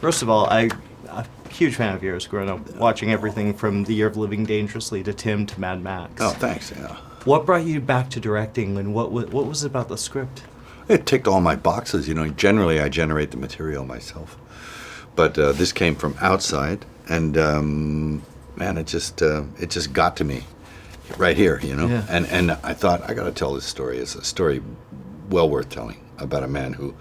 First of all, I'm a huge fan of yours, growing up watching everything from The Year of Living Dangerously to Tim to Mad Max. Oh, thanks, yeah. What brought you back to directing, and what was it about the script? It ticked all my boxes, you know. Generally, I generate the material myself. But this came from outside, and man, it just got to me right here, you know. Yeah. And I thought, I got to tell this story. It's a story well worth telling about a man who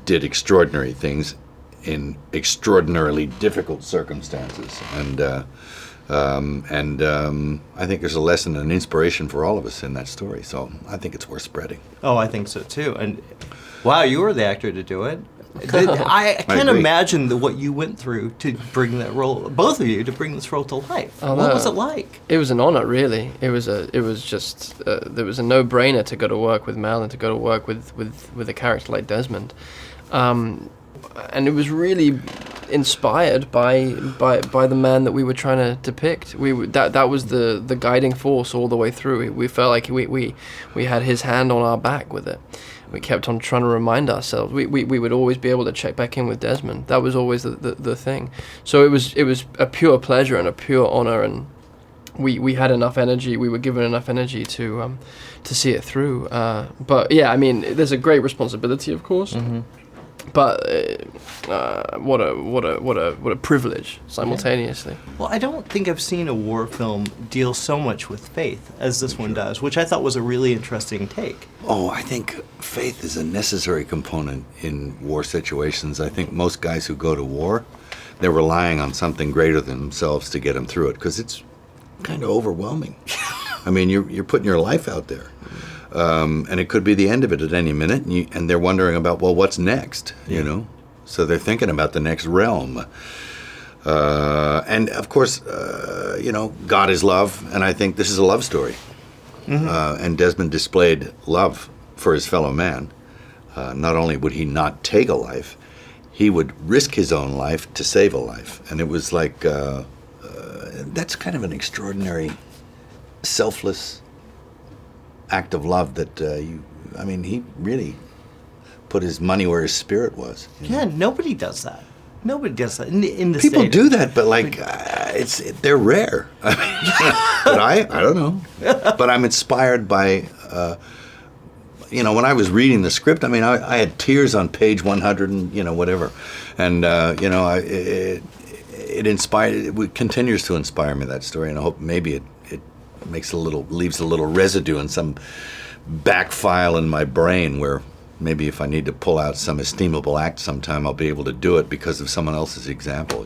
did extraordinary things in extraordinarily difficult circumstances, and I think there's a lesson and inspiration for all of us in that story. So I think it's worth spreading. Oh, I think so too. And wow, you were the actor to do it. I can't agree. imagine what you went through to bring that role, both of you, to bring this role to life. Oh, what no. was it like? It was an honor, really. It was just there was a no-brainer to go to work with Mel and to go to work with a character like Desmond, and it was really inspired by the man that we were trying to depict. That was the guiding force all the way through. We felt like we had his hand on our back with it. We kept on trying to remind ourselves. We would always be able to check back in with Desmond. That was always the thing. So it was a pure pleasure and a pure honor, and we had enough energy. We were given enough energy to see it through. But yeah, I mean, there's a great responsibility, of course. Mm-hmm. But what a privilege simultaneously. Well, I don't think I've seen a war film deal so much with faith as this one does, which I thought was a really interesting take. Oh, I think faith is a necessary component in war situations. I think most guys who go to war, they're relying on something greater than themselves to get them through it, because it's kind of overwhelming. I mean, you're putting your life out there. And it could be the end of it at any minute, and they're wondering about, well, what's next, you know? So they're thinking about the next realm. And, of course, you know, God is love, and I think this is a love story. Mm-hmm. And Desmond displayed love for his fellow man. Not only would he not take a life, he would risk his own life to save a life. And it was like, that's kind of an extraordinary, selfless act of love that he really put his money where his spirit was. Yeah, nobody does that. Nobody does that in the People state. do that, but like they're rare. I mean, but I don't know. But I'm inspired by when I was reading the script. I mean, I had tears on page 100 and whatever, and it inspired. It continues to inspire me, that story, and I hope maybe it leaves a little residue in some back file in my brain where maybe if I need to pull out some estimable act sometime, I'll be able to do it because of someone else's example,